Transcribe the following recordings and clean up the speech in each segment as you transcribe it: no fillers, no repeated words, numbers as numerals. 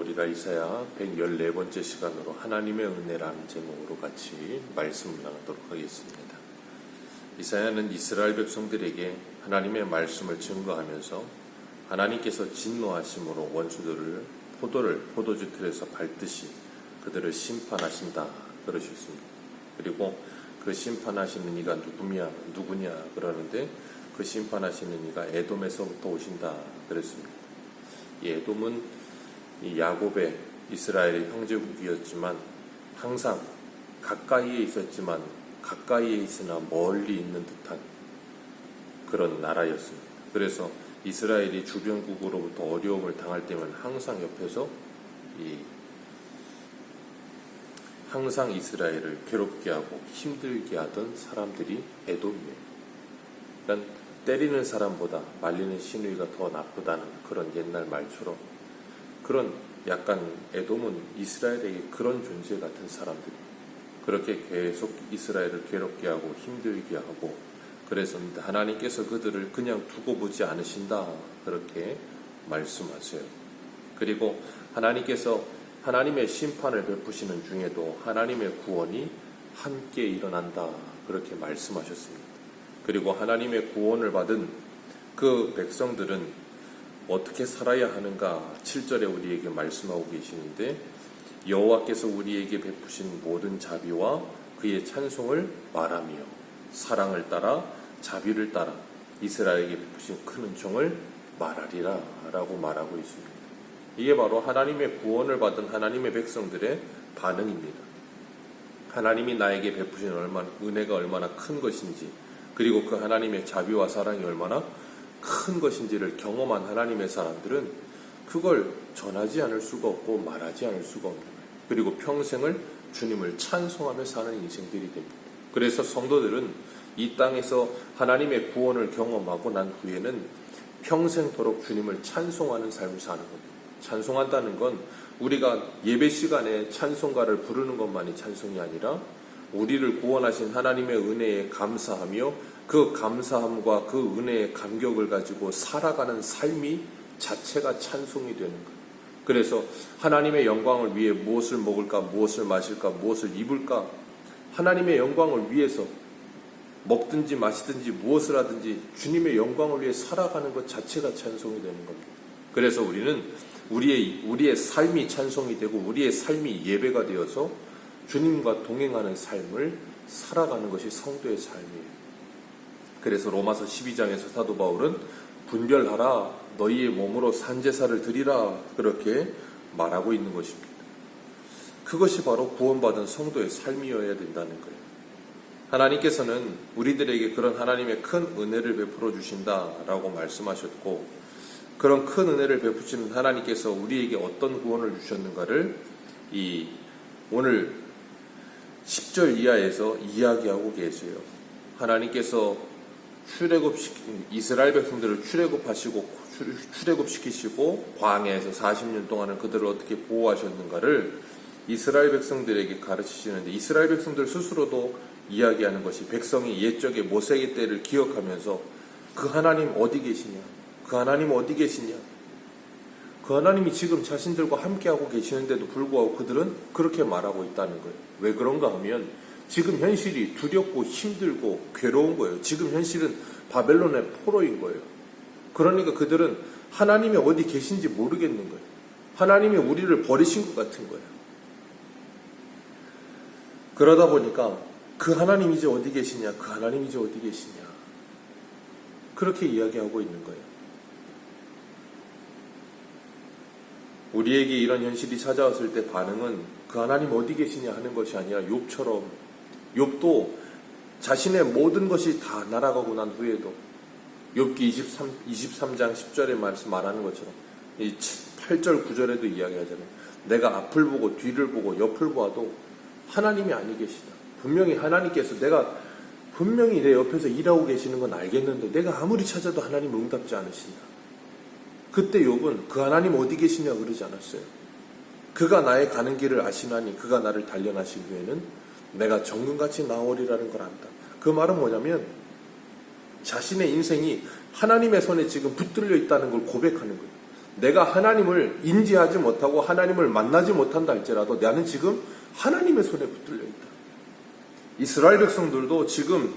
우리가 이사야 114번째 시간으로 하나님의 은혜라는 제목으로 같이 말씀을 나누도록 하겠습니다. 이사야는 이스라엘 백성들에게 하나님의 말씀을 증거하면서 하나님께서 진노하심으로 원수들을 포도주 틀에서 밟듯이 그들을 심판하신다 그러셨습니다. 그리고 그 심판하시는 이가 누구냐 그러는데 그 심판하시는 이가 에돔에서부터 오신다 그랬습니다. 이 에돔은 이 야곱의 이스라엘의 형제국이었지만 항상 가까이에 있었지만 가까이에 있으나 멀리 있는 듯한 그런 나라였습니다. 그래서 이스라엘이 주변국으로부터 어려움을 당할 때면 항상 옆에서 항상 이스라엘을 괴롭게 하고 힘들게 하던 사람들이 에돔이에요. 그러니까 때리는 사람보다 말리는 시누이가 더 나쁘다는 그런 옛날 말처럼 그런 약간 에돔은 이스라엘에게 그런 존재 같은 사람들이 그렇게 계속 이스라엘을 괴롭게 하고 힘들게 하고 그래서 하나님께서 그들을 그냥 두고 보지 않으신다 그렇게 말씀하세요. 그리고 하나님께서 하나님의 심판을 베푸시는 중에도 하나님의 구원이 함께 일어난다 그렇게 말씀하셨습니다. 그리고 하나님의 구원을 받은 그 백성들은 어떻게 살아야 하는가 7절에 우리에게 말씀하고 계시는데 여호와께서 우리에게 베푸신 모든 자비와 그의 찬송을 말하며 사랑을 따라 자비를 따라 이스라엘에게 베푸신 큰 은총을 말하리라 라고 말하고 있습니다. 이게 바로 하나님의 구원을 받은 하나님의 백성들의 반응입니다. 하나님이 나에게 베푸신 은혜가 얼마나 큰 것인지 그리고 그 하나님의 자비와 사랑이 얼마나 큰 것인지를 경험한 하나님의 사람들은 그걸 전하지 않을 수가 없고 말하지 않을 수가 없는 거예요. 그리고 평생을 주님을 찬송하며 사는 인생들이 됩니다. 그래서 성도들은 이 땅에서 하나님의 구원을 경험하고 난 후에는 평생토록 주님을 찬송하는 삶을 사는 겁니다. 찬송한다는 건 우리가 예배 시간에 찬송가를 부르는 것만이 찬송이 아니라 우리를 구원하신 하나님의 은혜에 감사하며 그 감사함과 그 은혜의 감격을 가지고 살아가는 삶이 자체가 찬송이 되는 거예요. 그래서 하나님의 영광을 위해 무엇을 먹을까, 무엇을 마실까, 무엇을 입을까 하나님의 영광을 위해서 먹든지 마시든지 무엇을 하든지 주님의 영광을 위해 살아가는 것 자체가 찬송이 되는 겁니다. 그래서 우리는 우리의 삶이 찬송이 되고 우리의 삶이 예배가 되어서 주님과 동행하는 삶을 살아가는 것이 성도의 삶이에요. 그래서 로마서 12장에서 사도 바울은 분별하라 너희의 몸으로 산제사를 드리라 그렇게 말하고 있는 것입니다. 그것이 바로 구원받은 성도의 삶이어야 된다는 거예요. 하나님께서는 우리들에게 그런 하나님의 큰 은혜를 베풀어 주신다라고 말씀하셨고 그런 큰 은혜를 베푸시는 하나님께서 우리에게 어떤 구원을 주셨는가를 오늘 10절 이하에서 이야기하고 계세요. 하나님께서 이스라엘 백성들을 출애굽시키시고 광야에서 40년 동안은 그들을 어떻게 보호하셨는가를 이스라엘 백성들에게 가르치시는데 이스라엘 백성들 스스로도 이야기하는 것이 백성이 옛적의 모세의 때를 기억하면서 그 하나님 어디 계시냐? 그 하나님 어디 계시냐? 그 하나님이 지금 자신들과 함께하고 계시는데도 불구하고 그들은 그렇게 말하고 있다는 거예요. 왜 그런가 하면 지금 현실이 두렵고 힘들고 괴로운 거예요. 지금 현실은 바벨론의 포로인 거예요. 그러니까 그들은 하나님이 어디 계신지 모르겠는 거예요. 하나님이 우리를 버리신 것 같은 거예요. 그러다 보니까 그 하나님 이제 어디 계시냐? 그 하나님 이제 어디 계시냐? 그렇게 이야기하고 있는 거예요. 우리에게 이런 현실이 찾아왔을 때 반응은 그 하나님 어디 계시냐 하는 것이 아니라 욥처럼 욥도 자신의 모든 것이 다 날아가고 난 후에도 욥기 23장 10절에 말하는 것처럼 이 8절 9절에도 이야기하잖아요. 내가 앞을 보고 뒤를 보고 옆을 보아도 하나님이 아니 계시다. 분명히 하나님께서 내가 분명히 내 옆에서 일하고 계시는 건 알겠는데 내가 아무리 찾아도 하나님 응답지 않으신다. 그때 욥은 그 하나님 어디 계시냐 그러지 않았어요. 그가 나의 가는 길을 아시나니 그가 나를 단련하신 후에는 내가 정금같이 나오리라는 걸 안다. 그 말은 뭐냐면 자신의 인생이 하나님의 손에 지금 붙들려 있다는 걸 고백하는 거예요. 내가 하나님을 인지하지 못하고 하나님을 만나지 못한다 할지라도 나는 지금 하나님의 손에 붙들려 있다. 이스라엘 백성들도 지금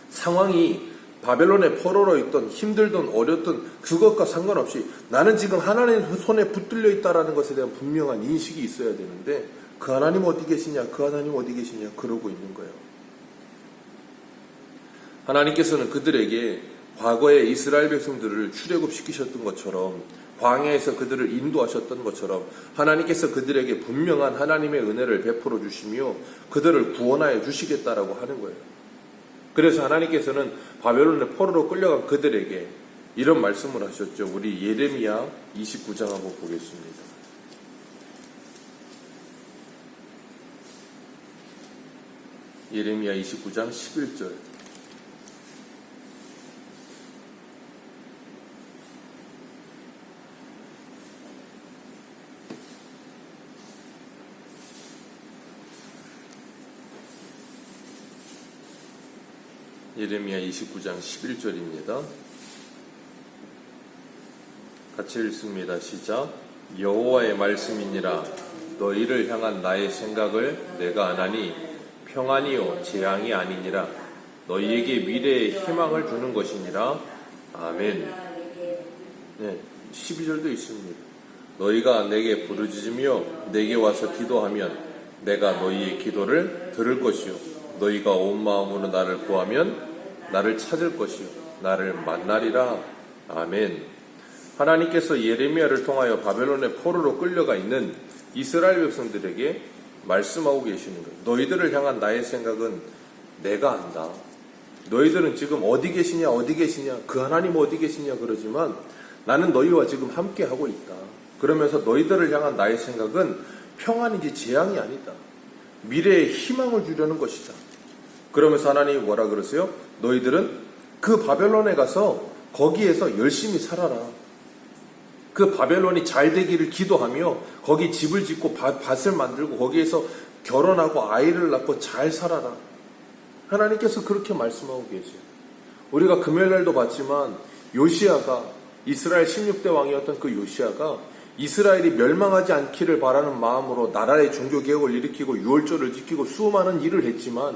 상황이 바벨론의 포로로 있던 힘들던 어렸던 그것과 상관없이 나는 지금 하나님의 손에 붙들려 있다라는 것에 대한 분명한 인식이 있어야 되는데 그 하나님 어디 계시냐, 그 하나님 어디 계시냐 그러고 있는 거예요. 하나님께서는 그들에게 과거에 이스라엘 백성들을 출애굽시키셨던 것처럼 광야에서 그들을 인도하셨던 것처럼 하나님께서 그들에게 분명한 하나님의 은혜를 베풀어 주시며 그들을 구원하여 주시겠다라고 하는 거예요. 그래서 하나님께서는 바벨론의 포로로 끌려간 그들에게 이런 말씀을 하셨죠. 우리 예레미야 29장 한번 보겠습니다. 예레미야 29장 11절. 예레미야 29장 11절입니다. 같이 읽습니다. 시작. 여호와의 말씀이니라. 너희를 향한 나의 생각을 내가 아나니 평안이요 재앙이 아니니라. 너희에게 미래의 희망을 주는 것이니라. 아멘. 네, 12절도 있습니다. 너희가 내게 부르짖으며 내게 와서 기도하면 내가 너희의 기도를 들을 것이요 너희가 온 마음으로 나를 구하면 나를 찾을 것이요 나를 만나리라. 아멘. 하나님께서 예레미야를 통하여 바벨론의 포로로 끌려가 있는 이스라엘 백성들에게 말씀하고 계시는 거예요. 너희들을 향한 나의 생각은 내가 안다. 너희들은 지금 어디 계시냐 어디 계시냐 그 하나님 어디 계시냐 그러지만 나는 너희와 지금 함께 하고 있다. 그러면서 너희들을 향한 나의 생각은 평안이지 재앙이 아니다. 미래에 희망을 주려는 것이다. 그러면서 하나님이 뭐라 그러세요? 너희들은 그 바벨론에 가서 거기에서 열심히 살아라. 그 바벨론이 잘 되기를 기도하며 거기 집을 짓고 밭을 만들고 거기에서 결혼하고 아이를 낳고 잘 살아라. 하나님께서 그렇게 말씀하고 계세요. 우리가 금요일날도 봤지만 요시야가 이스라엘 16대 왕이었던 그 요시야가 이스라엘이 멸망하지 않기를 바라는 마음으로 나라의 종교개혁을 일으키고 유월절을 지키고 수많은 일을 했지만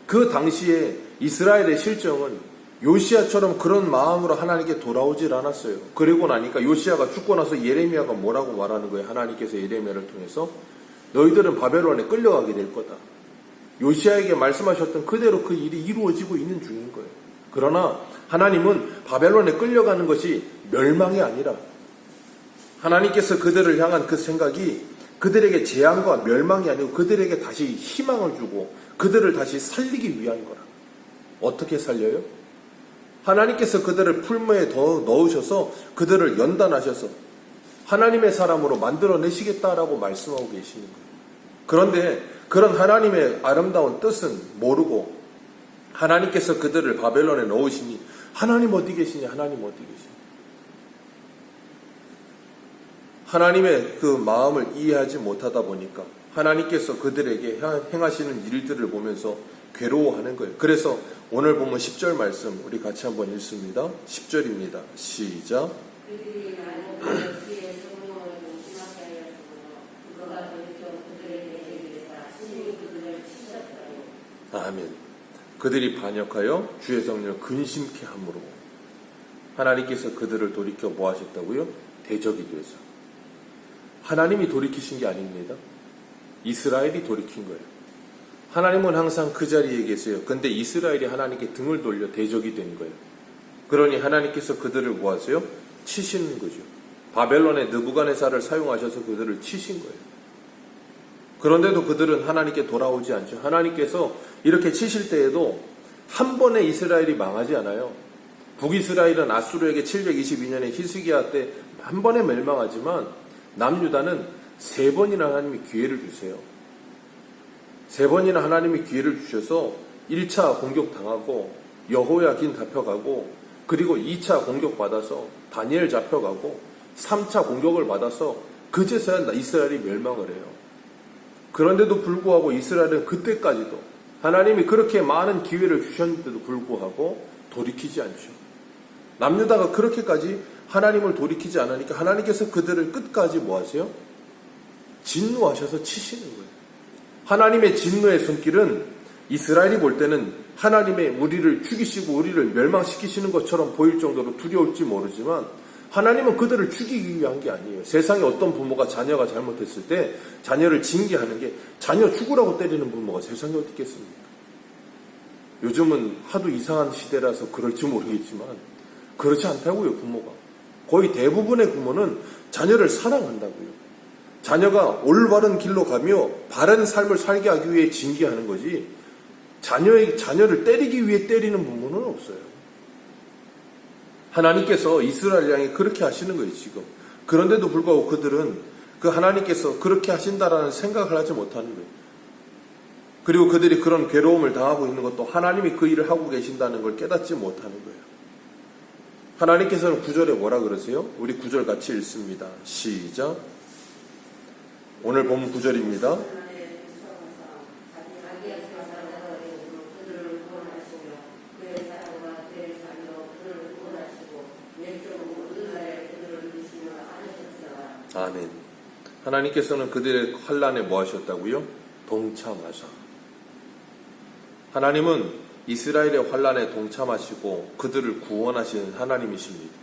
그 당시에 이스라엘의 실정은 요시야처럼 그런 마음으로 하나님께 돌아오질 않았어요. 그리고 나니까 요시야가 죽고 나서 예레미야가 뭐라고 말하는 거예요? 하나님께서 예레미야를 통해서 너희들은 바벨론에 끌려가게 될 거다. 요시야에게 말씀하셨던 그대로 그 일이 이루어지고 있는 중인 거예요. 그러나 하나님은 바벨론에 끌려가는 것이 멸망이 아니라 하나님께서 그들을 향한 그 생각이 그들에게 재앙과 멸망이 아니고 그들에게 다시 희망을 주고 그들을 다시 살리기 위한 거라. 어떻게 살려요? 하나님께서 그들을 풀무에 더 넣으셔서 그들을 연단하셔서 하나님의 사람으로 만들어내시겠다라고 말씀하고 계시는 거예요. 그런데 그런 하나님의 아름다운 뜻은 모르고 하나님께서 그들을 바벨론에 넣으시니 하나님 어디 계시냐 하나님 어디 계시냐 하나님의 그 마음을 이해하지 못하다 보니까 하나님께서 그들에게 행하시는 일들을 보면서 괴로워하는 거예요. 그래서 오늘 보면 10절 말씀 우리 같이 한번 읽습니다. 10절입니다. 시작. 아멘. 그들이 반역하여 주의 성령을 근심케 함으로 하나님께서 그들을 돌이켜 뭐 하셨다고요? 대적이 돼서. 하나님이 돌이키신 게 아닙니다. 이스라엘이 돌이킨 거예요. 하나님은 항상 그 자리에 계세요. 근데 이스라엘이 하나님께 등을 돌려 대적이 된 거예요. 그러니 하나님께서 그들을 뭐 하세요? 치시는 거죠. 바벨론의 느부갓네살을 사용하셔서 그들을 치신 거예요. 그런데도 그들은 하나님께 돌아오지 않죠. 하나님께서 이렇게 치실 때에도 한 번에 이스라엘이 망하지 않아요. 북이스라엘은 아수르에게 722년에 히스기야 때 한 번에 멸망하지만 남유다는 3번이나 하나님이 기회를 주세요. 3번이나 하나님이 기회를 주셔서 1차 공격당하고 여호야긴 잡혀가고 그리고 2차 공격받아서 다니엘 잡혀가고 3차 공격을 받아서 그제서야 이스라엘이 멸망을 해요. 그런데도 불구하고 이스라엘은 그때까지도 하나님이 그렇게 많은 기회를 주셨는데도 불구하고 돌이키지 않죠. 남유다가 그렇게까지 하나님을 돌이키지 않으니까 하나님께서 그들을 끝까지 뭐 하세요? 진노하셔서 치시는 거예요. 하나님의 진노의 손길은 이스라엘이 볼 때는 하나님의 우리를 죽이시고 우리를 멸망시키시는 것처럼 보일 정도로 두려울지 모르지만 하나님은 그들을 죽이기 위한 게 아니에요. 세상에 어떤 부모가 자녀가 잘못했을 때 자녀를 징계하는 게 자녀 죽으라고 때리는 부모가 세상에 어디 있겠습니까? 요즘은 하도 이상한 시대라서 그럴지 모르겠지만 그렇지 않다고요. 부모가 거의 대부분의 부모는 자녀를 사랑한다고요. 자녀가 올바른 길로 가며 바른 삶을 살게 하기 위해 징계하는 거지 자녀를 때리기 위해 때리는 부모는 없어요. 하나님께서 이스라엘 향해 그렇게 하시는 거예요, 지금. 그런데도 불구하고 그들은 그 하나님께서 그렇게 하신다라는 생각을 하지 못하는 거예요. 그리고 그들이 그런 괴로움을 당하고 있는 것도 하나님이 그 일을 하고 계신다는 걸 깨닫지 못하는 거예요. 하나님께서는 9절에 뭐라 그러세요? 우리 9절 같이 읽습니다. 시작. 오늘 본문 9절입니다. 아멘. 하나님께서는 그들의 환난에 뭐 하셨다고요? 동참하사. 하나님은 이스라엘의 환난에 동참하시고 그들을 구원하시는 하나님이십니다.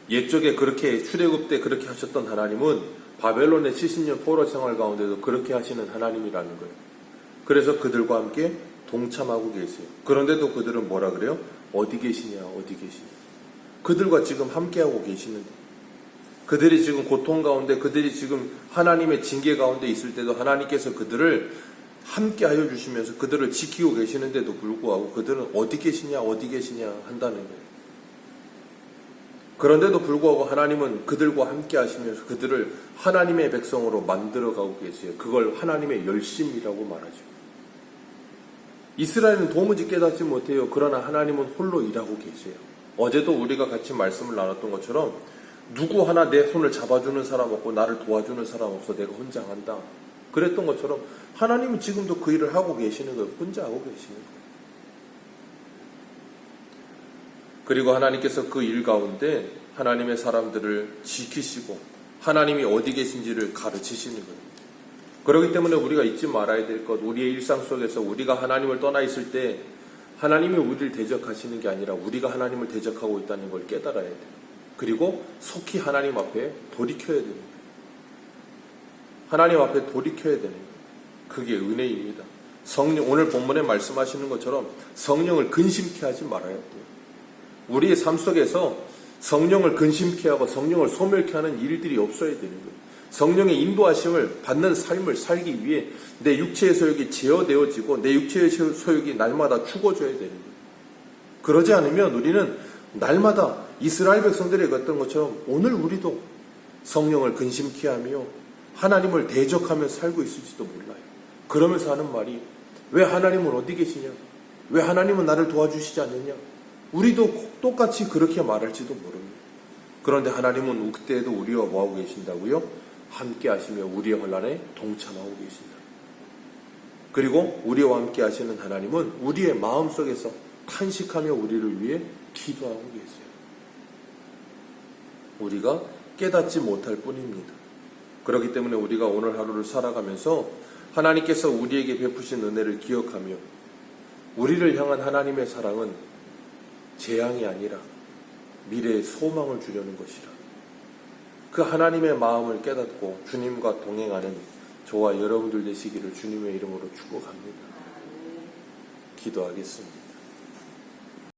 옛적에 그렇게 출애굽 때 그렇게 하셨던 하나님은 바벨론의 70년 포로 생활 가운데도 그렇게 하시는 하나님이라는 거예요. 그래서 그들과 함께 동참하고 계세요. 그런데도 그들은 뭐라 그래요? 어디 계시냐, 어디 계시냐. 그들과 지금 함께하고 계시는데 그들이 지금 고통 가운데 그들이 지금 하나님의 징계 가운데 있을 때도 하나님께서 그들을 함께 하여 주시면서 그들을 지키고 계시는데도 불구하고 그들은 어디 계시냐 한다는 거예요. 그런데도 불구하고 하나님은 그들과 함께 하시면서 그들을 하나님의 백성으로 만들어가고 계세요. 그걸 하나님의 열심이라고 말하죠. 이스라엘은 도무지 깨닫지 못해요. 그러나 하나님은 홀로 일하고 계세요. 어제도 우리가 같이 말씀을 나눴던 것처럼 누구 하나 내 손을 잡아주는 사람 없고 나를 도와주는 사람 없어 내가 혼자 한다. 그랬던 것처럼 하나님은 지금도 그 일을 하고 계시는 거예요. 혼자 하고 계시는 거예요. 그리고 하나님께서 그 일 가운데 하나님의 사람들을 지키시고 하나님이 어디 계신지를 가르치시는 거예요. 그렇기 때문에 우리가 잊지 말아야 될 것, 우리의 일상 속에서 우리가 하나님을 떠나 있을 때 하나님이 우리를 대적하시는 게 아니라 우리가 하나님을 대적하고 있다는 걸 깨달아야 돼요. 그리고 속히 하나님 앞에 돌이켜야 되는 거예요. 하나님 앞에 돌이켜야 되는 거예요. 그게 은혜입니다. 성령, 오늘 본문에 말씀하시는 것처럼 성령을 근심케 하지 말아야 돼요. 우리의 삶 속에서 성령을 근심케 하고 성령을 소멸케 하는 일들이 없어야 되는 거예요. 성령의 인도하심을 받는 삶을 살기 위해 내 육체의 소욕이 제어되어지고 내 육체의 소욕이 날마다 죽어져야 되는 거예요. 그러지 않으면 우리는 날마다 이스라엘 백성들이 했던 것처럼 오늘 우리도 성령을 근심케 하며 하나님을 대적하며 살고 있을지도 몰라요. 그러면서 하는 말이 왜 하나님은 어디 계시냐? 왜 하나님은 나를 도와주시지 않느냐? 우리도 똑같이 그렇게 말할지도 모릅니다. 그런데 하나님은 그때에도 우리와 뭐하고 계신다고요? 함께 하시며 우리의 환난에 동참하고 계신다. 그리고 우리와 함께 하시는 하나님은 우리의 마음속에서 탄식하며 우리를 위해 기도하고 계세요. 우리가 깨닫지 못할 뿐입니다. 그렇기 때문에 우리가 오늘 하루를 살아가면서 하나님께서 우리에게 베푸신 은혜를 기억하며 우리를 향한 하나님의 사랑은 재앙이 아니라 미래의 소망을 주려는 것이라. 그 하나님의 마음을 깨닫고 주님과 동행하는 저와 여러분들 되시기를 주님의 이름으로 축복합니다. 기도하겠습니다.